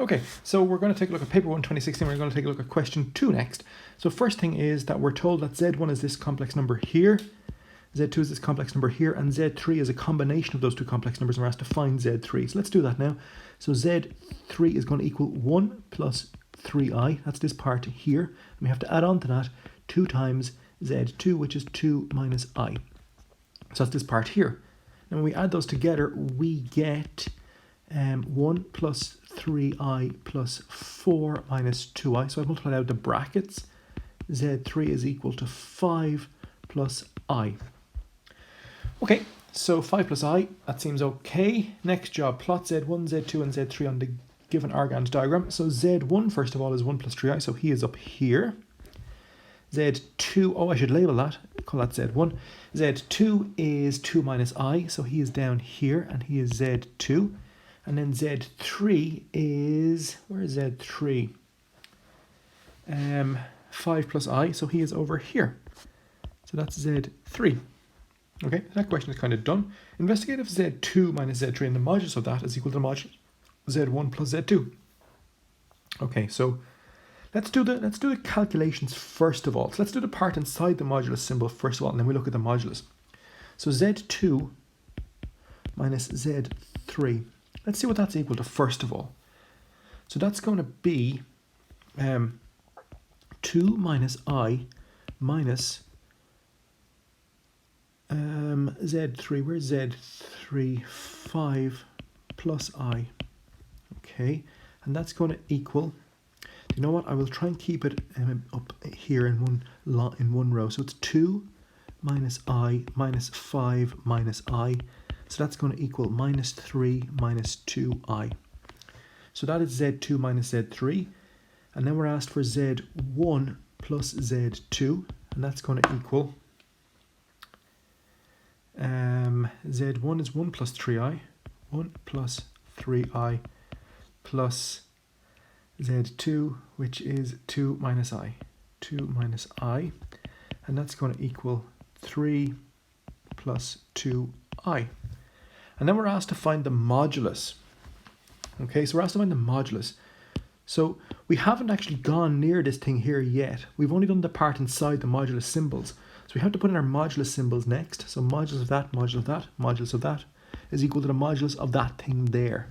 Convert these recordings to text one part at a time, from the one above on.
Okay, so we're going to take a look at paper 1 2016. We're going to take a look at question 2 next. So first thing is that we're told that Z1 is this complex number here, Z2 is this complex number here, and Z3 is a combination of those two complex numbers, and we're asked to find Z3. So let's do that now. So Z3 is going to equal 1 plus 3i, that's this part here, and we have to add on to that 2 times Z2, which is 2 minus I. So that's this part here. And when we add those together, we get 1 plus 3i plus 4 minus 2i. So I've multiplied out the brackets. Z3 is equal to 5 plus I. Okay, so 5 plus I, that seems okay. Next job, plot Z1, Z2 and Z3 on the given Argand diagram. So Z1, first of all, is 1 plus 3i, so he is up here. Z2, oh, I should label that, call that Z1. Z2 is 2 minus I, so he is down here, and he is Z2. And then Z3 is, where is Z3? 5 plus I, so he is over here. So that's Z3. Okay, that question is kind of done. Investigate if Z2 minus Z3 and the modulus of that is equal to the modulus Z1 plus Z2. Okay, so let's do the calculations first of all. So let's do the part inside the modulus symbol first of all, and then we look at the modulus. So Z2 minus Z3. Let's see what that's equal to first of all. So that's going to be 2 minus I minus Z3. Where's Z3? 5 plus I. Okay, and that's going to equal, you know what, I will try and keep it up here in one row. So it's 2 minus I minus 5 minus I. So that's going to equal minus 3 minus 2i. So that is Z2 minus Z3. And then we're asked for Z1 plus Z2. And that's going to equal, Z1 is 1 plus 3i. 1 plus 3i plus Z2, which is 2 minus I. 2 minus I. And that's going to equal 3 plus 2i. And then we're asked to find the modulus. Okay, so we're asked to find the modulus. So we haven't actually gone near this thing here yet. We've only done the part inside the modulus symbols. So we have to put in our modulus symbols next. So modulus of that, modulus of that, modulus of that is equal to the modulus of that thing there.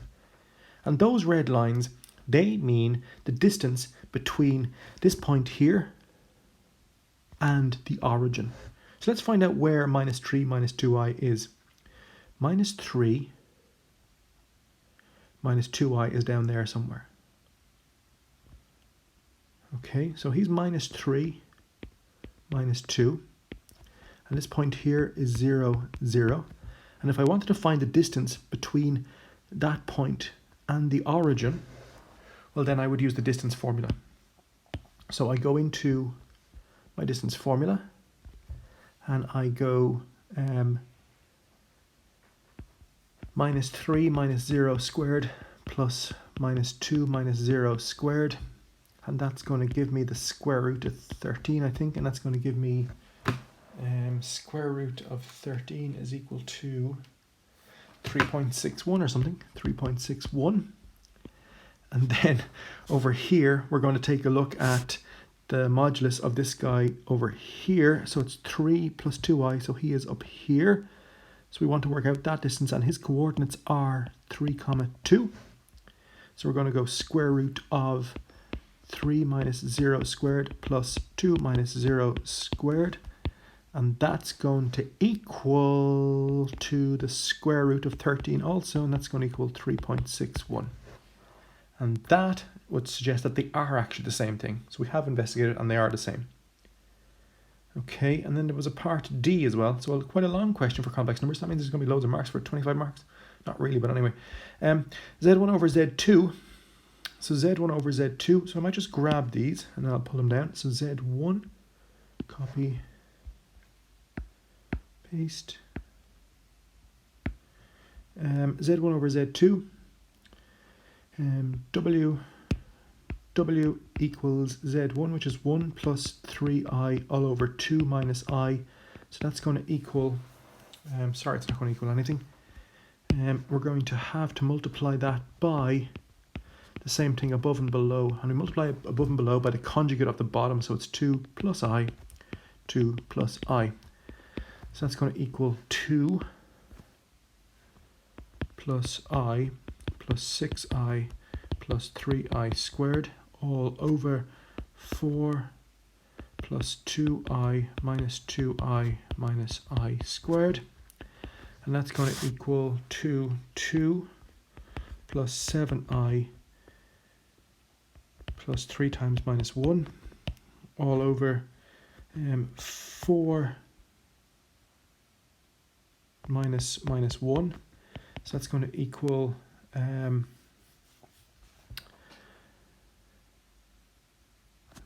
And those red lines, they mean the distance between this point here and the origin. So let's find out where minus 3 minus 2i is. Minus 3 minus 2i is down there somewhere. Okay, so he's minus 3 minus 2. And this point here is 0, 0. And if I wanted to find the distance between that point and the origin, well then I would use the distance formula. So I go into my distance formula and I go minus 3 minus 0 squared plus minus 2 minus 0 squared, and that's going to give me the square root of 13, I think, and that's going to give me square root of 13 is equal to 3.61 or something, 3.61. And then over here we're going to take a look at the modulus of this guy over here. So it's 3 plus 2i, so he is up here. So we want to work out that distance, and his coordinates are 3, 2. So we're going to go square root of 3 minus 0 squared plus 2 minus 0 squared. And that's going to equal to the square root of 13 also, and that's going to equal 3.61. And that would suggest that they are actually the same thing. So we have investigated and they are the same. Okay, and then there was a part D as well. So quite a long question for complex numbers. That means there's going to be loads of marks for 25 marks. Not really, but anyway. Z1 over Z2. So Z1 over Z2. So I might just grab these and then I'll pull them down. So Z1, copy, paste. Z1 over Z2. W equals Z1, which is 1 plus 3i all over 2 minus I. So that's going to equal, sorry, it's not going to equal anything. We're going to have to multiply that by the same thing above and below, and we multiply above and below by the conjugate of the bottom, so it's 2 plus I, 2 plus I. So that's going to equal 2 plus I plus 6I plus 3I squared, all over 4 plus 2I minus 2I minus I squared. And that's going to equal 2 plus 7I plus 3 times minus 1, all over 4 minus 1. So that's going to equal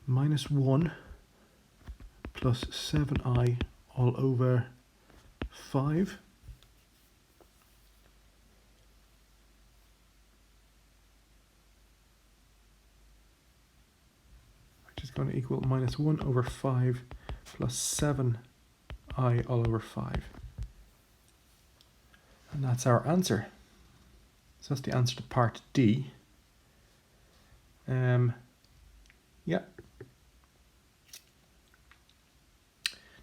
minus 1 plus 7I all over 5. Which is going to equal minus 1 over 5 plus 7I all over 5. And that's our answer. So that's the answer to part D. Yeah.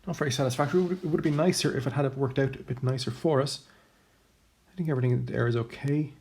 Not very satisfactory. It would have been nicer if it had worked out a bit nicer for us. I think everything there is okay.